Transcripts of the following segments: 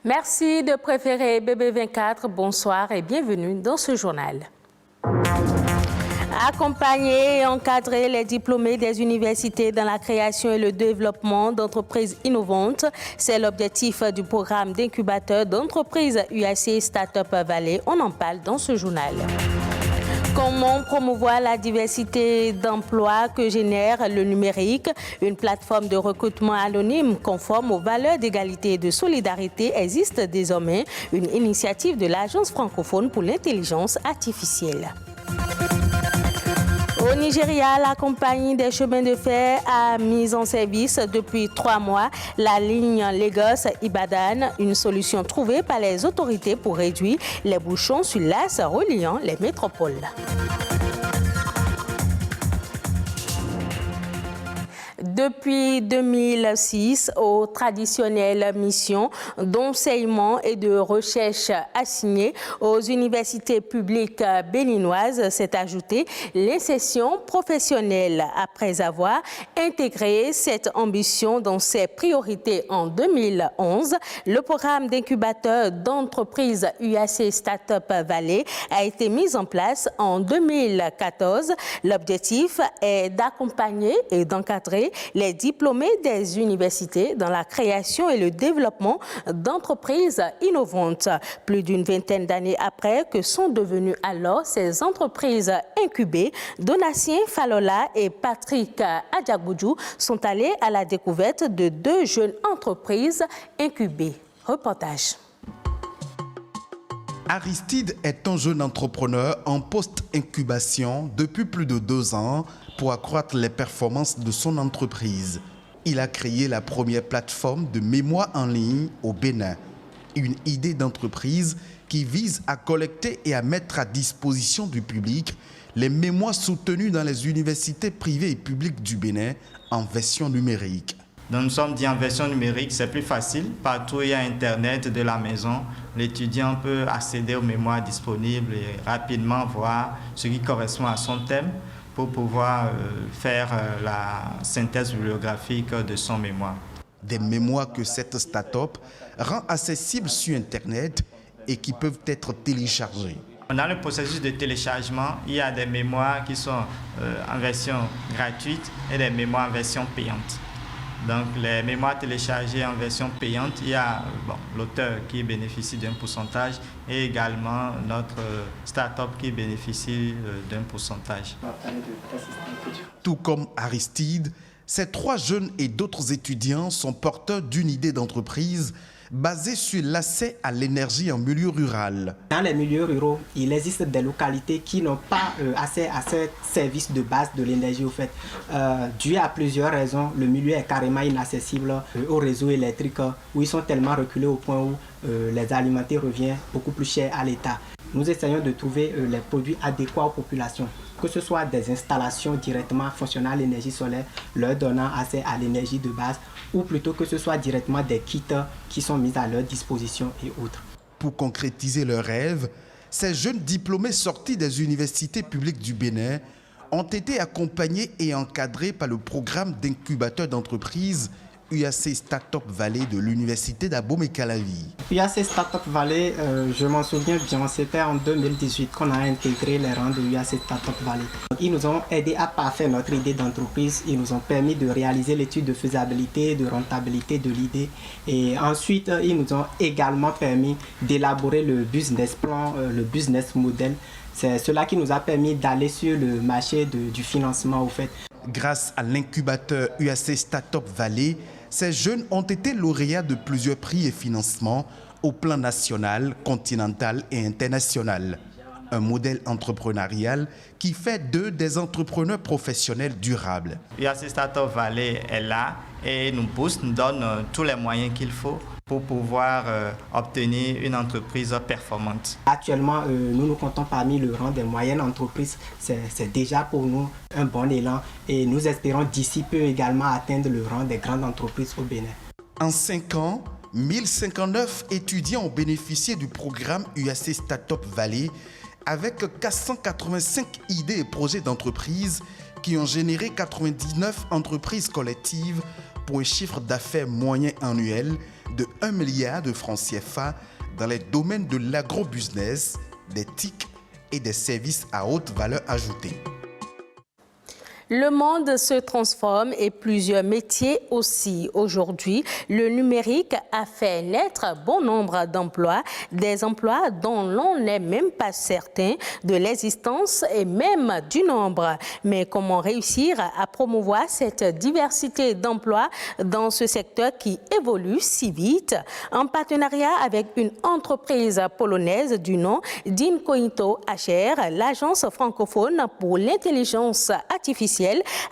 Merci de préférer BB24. Bonsoir et bienvenue dans ce journal. Accompagner et encadrer les diplômés des universités dans la création et le développement d'entreprises innovantes, c'est l'objectif du programme d'incubateur d'entreprises UAC Startup Valley. On en parle dans ce journal. Comment promouvoir la diversité d'emplois que génère le numérique? Une plateforme de recrutement anonyme conforme aux valeurs d'égalité et de solidarité existe désormais, une initiative de l'Agence francophone pour l'intelligence artificielle. Au Nigeria, la compagnie des chemins de fer a mis en service depuis 3 mois la ligne Lagos-Ibadan, une solution trouvée par les autorités pour réduire les bouchons sur l'axe reliant les métropoles. Depuis 2006, aux traditionnelles missions d'enseignement et de recherche assignées aux universités publiques béninoises s'est ajoutée l'insertion professionnelle. Après avoir intégré cette ambition dans ses priorités en 2011, le programme d'incubateur d'entreprises UAC Startup Valley a été mis en place en 2014. L'objectif est d'accompagner et d'encadrer les diplômés des universités dans la création et le développement d'entreprises innovantes. Plus d'une vingtaine d'années après que sont devenues alors ces entreprises incubées, Donatien Falola et Patrick Adjagoudjou sont allés à la découverte de 2 jeunes entreprises incubées. Reportage. Aristide est un jeune entrepreneur en post-incubation depuis plus de 2 ans pour accroître les performances de son entreprise. Il a créé la première plateforme de mémoire en ligne au Bénin. Une idée d'entreprise qui vise à collecter et à mettre à disposition du public les mémoires soutenues dans les universités privées et publiques du Bénin en version numérique. Donc nous sommes dit en version numérique, c'est plus facile. Partout où il y a Internet de la maison, l'étudiant peut accéder aux mémoires disponibles et rapidement voir ce qui correspond à son thème pour pouvoir faire la synthèse bibliographique de son mémoire. Des mémoires que cette start-up rend accessibles sur Internet et qui peuvent être téléchargées. Dans le processus de téléchargement, il y a des mémoires qui sont en version gratuite et des mémoires en version payante. Donc, les mémoires téléchargées en version payante, il y a l'auteur qui bénéficie d'un pourcentage et également notre start-up qui bénéficie d'un pourcentage. Tout comme Aristide, ces 3 jeunes et d'autres étudiants sont porteurs d'une idée d'entreprise basée sur l'accès à l'énergie en milieu rural. Dans les milieux ruraux, il existe des localités qui n'ont pas accès à ces services de base de l'énergie. Au fait, dû à plusieurs raisons, le milieu est carrément inaccessible au réseau électrique où ils sont tellement reculés au point où les alimenter revient beaucoup plus cher à l'État. Nous essayons de trouver les produits adéquats aux populations, que ce soit des installations directement fonctionnant à l'énergie solaire, leur donnant accès à l'énergie de base, ou plutôt que ce soit directement des kits qui sont mis à leur disposition et autres. Pour concrétiser leurs rêves, ces jeunes diplômés sortis des universités publiques du Bénin ont été accompagnés et encadrés par le programme d'incubateur d'entreprises UAC Startup Valley de l'université d'Abomey-Calavi. UAC Startup Valley, je m'en souviens bien, c'était en 2018 qu'on a intégré les rangs de UAC Startup Valley. Ils nous ont aidé à parfaire notre idée d'entreprise, ils nous ont permis de réaliser l'étude de faisabilité, de rentabilité de l'idée et ensuite ils nous ont également permis d'élaborer le business plan, le business model. C'est cela qui nous a permis d'aller sur le marché du financement au fait. Grâce à l'incubateur UAC Startup Valley, ces jeunes ont été lauréats de plusieurs prix et financements au plan national, continental et international. Un modèle entrepreneurial qui fait d'eux des entrepreneurs professionnels durables. UAC Startup Valley est là et nous pousse, nous donne tous les moyens qu'il faut pour pouvoir obtenir une entreprise performante. Actuellement, nous nous comptons parmi le rang des moyennes entreprises. C'est déjà pour nous un bon élan et nous espérons d'ici peu également atteindre le rang des grandes entreprises au Bénin. En 5 ans, 1059 étudiants ont bénéficié du programme UAC Startup Valley avec 485 idées et projets d'entreprise qui ont généré 99 entreprises collectives pour un chiffre d'affaires moyen annuel de 1 milliard de francs CFA dans les domaines de l'agrobusiness, des TIC et des services à haute valeur ajoutée. Le monde se transforme et plusieurs métiers aussi. Aujourd'hui, le numérique a fait naître bon nombre d'emplois, des emplois dont l'on n'est même pas certain de l'existence et même du nombre. Mais comment réussir à promouvoir cette diversité d'emplois dans ce secteur qui évolue si vite? En partenariat avec une entreprise polonaise du nom d'Incognito HR, l'agence francophone pour l'intelligence artificielle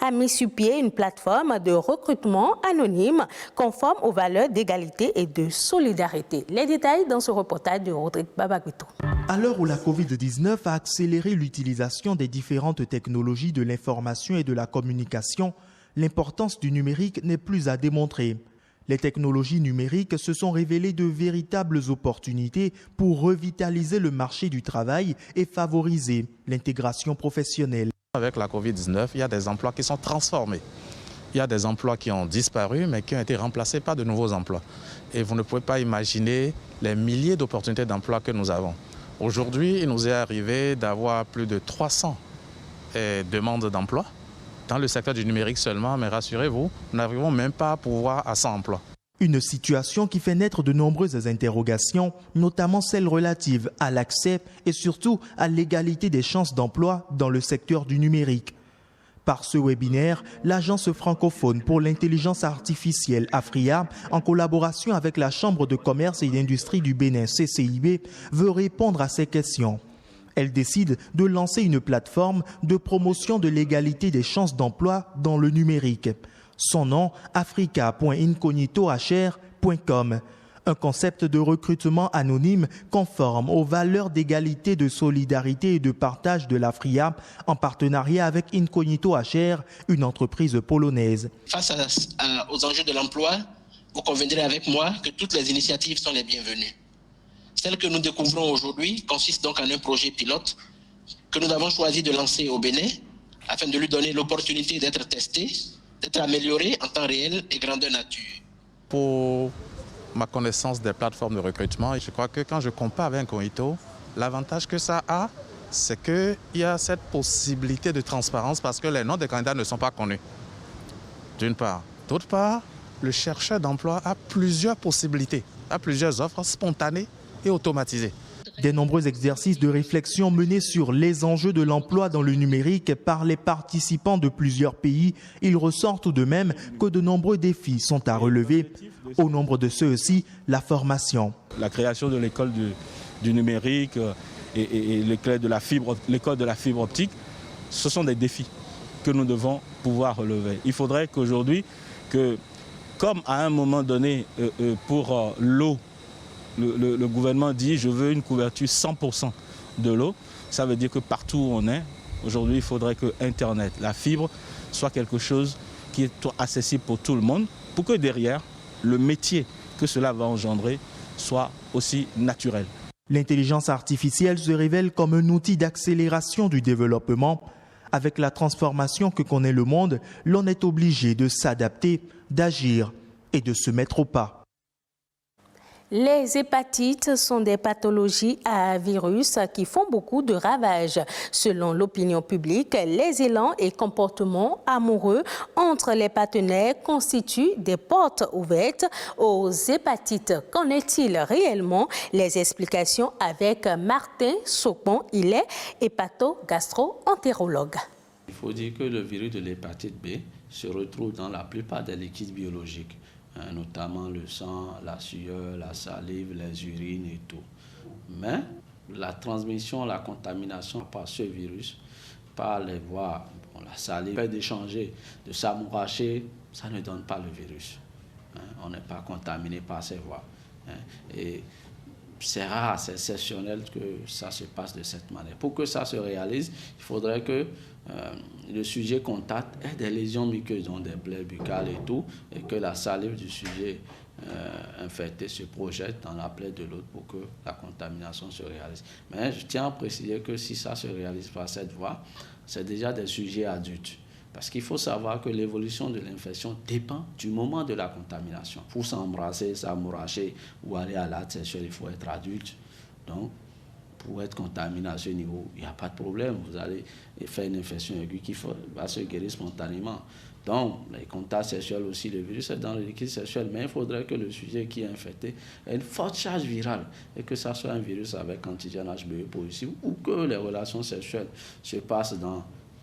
a mis sur pied une plateforme de recrutement anonyme conforme aux valeurs d'égalité et de solidarité. Les détails dans ce reportage de Rodrigue Babaguito. À l'heure où la Covid-19 a accéléré l'utilisation des différentes technologies de l'information et de la communication, l'importance du numérique n'est plus à démontrer. Les technologies numériques se sont révélées de véritables opportunités pour revitaliser le marché du travail et favoriser l'intégration professionnelle. Avec la Covid-19, il y a des emplois qui sont transformés. Il y a des emplois qui ont disparu, mais qui ont été remplacés par de nouveaux emplois. Et vous ne pouvez pas imaginer les milliers d'opportunités d'emploi que nous avons. Aujourd'hui, il nous est arrivé d'avoir plus de 300 demandes d'emploi dans le secteur du numérique seulement, mais rassurez-vous, nous n'arrivons même pas à pourvoir à 100 emplois. Une situation qui fait naître de nombreuses interrogations, notamment celles relatives à l'accès et surtout à l'égalité des chances d'emploi dans le secteur du numérique. Par ce webinaire, l'agence francophone pour l'intelligence artificielle AFRIA, en collaboration avec la Chambre de commerce et d'industrie du Bénin CCIB, veut répondre à ces questions. Elle décide de lancer une plateforme de promotion de l'égalité des chances d'emploi dans le numérique. Son nom, africa.incognitohr.com. Un concept de recrutement anonyme conforme aux valeurs d'égalité, de solidarité et de partage de l'AFRIA en partenariat avec Incognito HR, une entreprise polonaise. Face aux enjeux de l'emploi, vous conviendrez avec moi que toutes les initiatives sont les bienvenues. Celle que nous découvrons aujourd'hui consiste donc en un projet pilote que nous avons choisi de lancer au Bénin afin de lui donner l'opportunité d'être testé, d'être amélioré en temps réel et grandeur nature. Pour ma connaissance des plateformes de recrutement, je crois que quand je compare avec Incognito, l'avantage que ça a, c'est qu'il y a cette possibilité de transparence parce que les noms des candidats ne sont pas connus, d'une part. D'autre part, le chercheur d'emploi a plusieurs possibilités, a plusieurs offres spontanées et automatisées. Des nombreux exercices de réflexion menés sur les enjeux de l'emploi dans le numérique par les participants de plusieurs pays, il ressort tout de même que de nombreux défis sont à relever. Au nombre de ceux-ci, la formation. La création de l'école du numérique et l'école de la fibre optique, ce sont des défis que nous devons pouvoir relever. Il faudrait qu'aujourd'hui, comme à un moment donné pour l'eau, le gouvernement dit « je veux une couverture 100% de l'eau », ça veut dire que partout où on est, aujourd'hui, il faudrait que Internet, la fibre, soit quelque chose qui est accessible pour tout le monde, pour que derrière, le métier que cela va engendrer soit aussi naturel. L'intelligence artificielle se révèle comme un outil d'accélération du développement. Avec la transformation que connaît le monde, l'on est obligé de s'adapter, d'agir et de se mettre au pas. Les hépatites sont des pathologies à virus qui font beaucoup de ravages. Selon l'opinion publique, les élans et comportements amoureux entre les partenaires constituent des portes ouvertes aux hépatites. Qu'en est-il réellement? Les explications avec Martin Sopon, il est hépato-gastro-entérologue. Il faut dire que le virus de l'hépatite B se retrouve dans la plupart des liquides biologiques, notamment le sang, la sueur, la salive, les urines et tout. Mais la transmission, la contamination par ce virus, par les voies, la salive, le fait d'échanger, de s'amouracher, ça ne donne pas le virus. On n'est pas contaminé par ces voies. Et c'est rare, c'est exceptionnel que ça se passe de cette manière. Pour que ça se réalise, il faudrait que le sujet contact ait des lésions muqueuses, donc des plaies buccales et tout, et que la salive du sujet infecté se projette dans la plaie de l'autre pour que la contamination se réalise. Mais je tiens à préciser que si ça se réalise par cette voie, c'est déjà des sujets adultes. Parce qu'il faut savoir que l'évolution de l'infection dépend du moment de la contamination. Pour s'embrasser, s'amouracher ou aller à l'acte sexuel, il faut être adulte. Donc, pour être contaminé à ce niveau, il n'y a pas de problème. Vous allez faire une infection aiguë qui va se guérir spontanément. Donc, les contacts sexuels aussi, le virus est dans le liquide sexuel, mais il faudrait que le sujet qui est infecté ait une forte charge virale et que ça soit un virus avec antigène HBE positif ou que les relations sexuelles se passent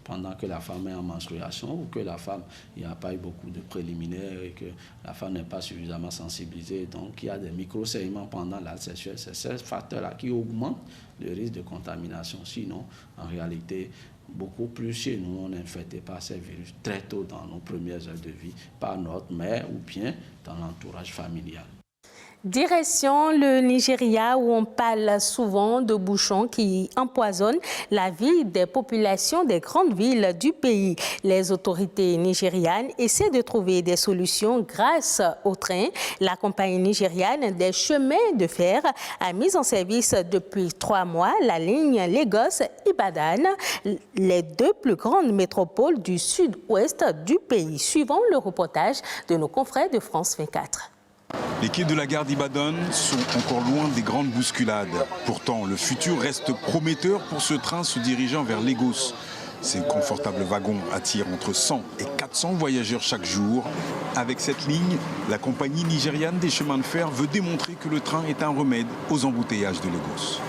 pendant que la femme est en menstruation ou que la femme, il n'y a pas eu beaucoup de préliminaires et que la femme n'est pas suffisamment sensibilisée. Donc, il y a des micro-saignements pendant l'acte sexuel. C'est ces facteurs-là qui augmentent le risque de contamination. Sinon, en réalité, beaucoup plus chez nous, on est infecté par ces virus très tôt dans nos premières heures de vie, par notre mère ou bien dans l'entourage familial. Direction le Nigeria où on parle souvent de bouchons qui empoisonnent la vie des populations des grandes villes du pays. Les autorités nigérianes essaient de trouver des solutions grâce au train. La compagnie nigériane des chemins de fer a mis en service depuis 3 mois la ligne Lagos-Ibadan, les 2 plus grandes métropoles du sud-ouest du pays. Suivant le reportage de nos confrères de France 24. Les quais de la gare d'Ibadan sont encore loin des grandes bousculades. Pourtant, le futur reste prometteur pour ce train se dirigeant vers Lagos. Ces confortables wagons attirent entre 100 et 400 voyageurs chaque jour. Avec cette ligne, la compagnie nigériane des chemins de fer veut démontrer que le train est un remède aux embouteillages de Lagos.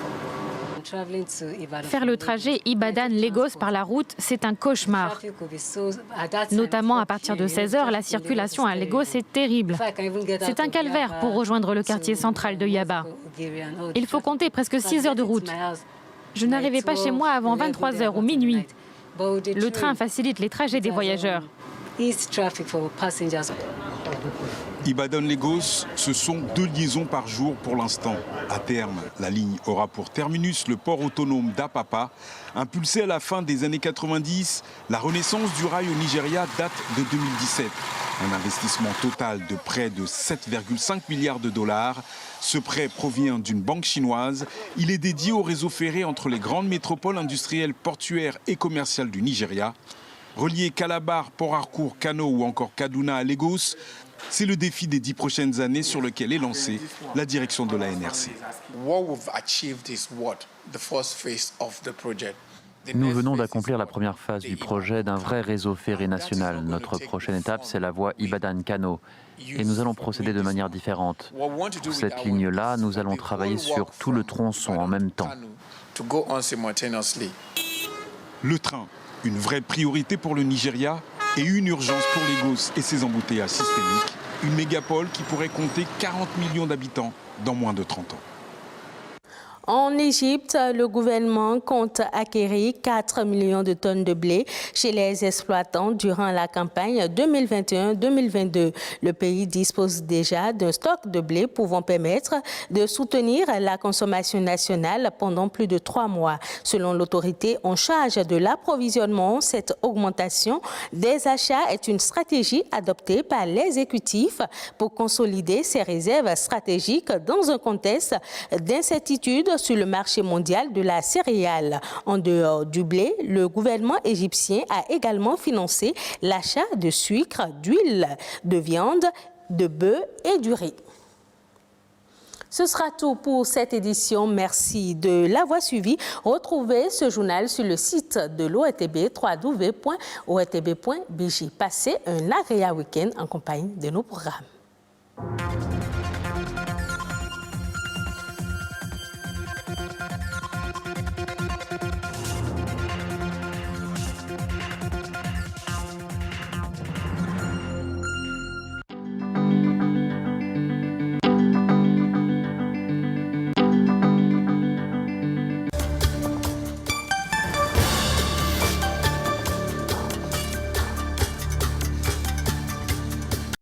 Faire le trajet Ibadan-Lagos par la route, c'est un cauchemar. Notamment à partir de 16h, la circulation à Lagos est terrible. C'est un calvaire pour rejoindre le quartier central de Yaba. Il faut compter presque 6 heures de route. Je n'arrivais pas chez moi avant 23h ou minuit. Le train facilite les trajets des voyageurs. Ibadan-Lagos, ce sont 2 liaisons par jour pour l'instant. À terme, la ligne aura pour terminus le port autonome d'Apapa. Impulsé à la fin des années 90, la renaissance du rail au Nigeria date de 2017. Un investissement total de près de 7,5 milliards de dollars. Ce prêt provient d'une banque chinoise. Il est dédié au réseau ferré entre les grandes métropoles industrielles, portuaires et commerciales du Nigeria. Relier Calabar, Port Harcourt, Kano ou encore Kaduna à Lagos, c'est le défi des 10 prochaines années sur lequel est lancée la direction de la NRC. Nous venons d'accomplir la première phase du projet d'un vrai réseau ferré national. Notre prochaine étape, c'est la voie Ibadan-Kano. Et nous allons procéder de manière différente. Pour cette ligne-là, nous allons travailler sur tout le tronçon en même temps. Le train, une vraie priorité pour le Nigeria et une urgence pour Lagos et ses embouteillages systémiques. Une mégapole qui pourrait compter 40 millions d'habitants dans moins de 30 ans. En Égypte, le gouvernement compte acquérir 4 millions de tonnes de blé chez les exploitants durant la campagne 2021-2022. Le pays dispose déjà d'un stock de blé pouvant permettre de soutenir la consommation nationale pendant plus de 3 mois. Selon l'autorité en charge de l'approvisionnement, cette augmentation des achats est une stratégie adoptée par l'exécutif pour consolider ses réserves stratégiques dans un contexte d'incertitude sur le marché mondial de la céréale. En dehors du blé, le gouvernement égyptien a également financé l'achat de sucre, d'huile, de viande, de bœuf et du riz. Ce sera tout pour cette édition. Merci de l'avoir suivi. Retrouvez ce journal sur le site de l'ORTB, www.ortb.bj. Passez un agréable week-end en compagnie de nos programmes.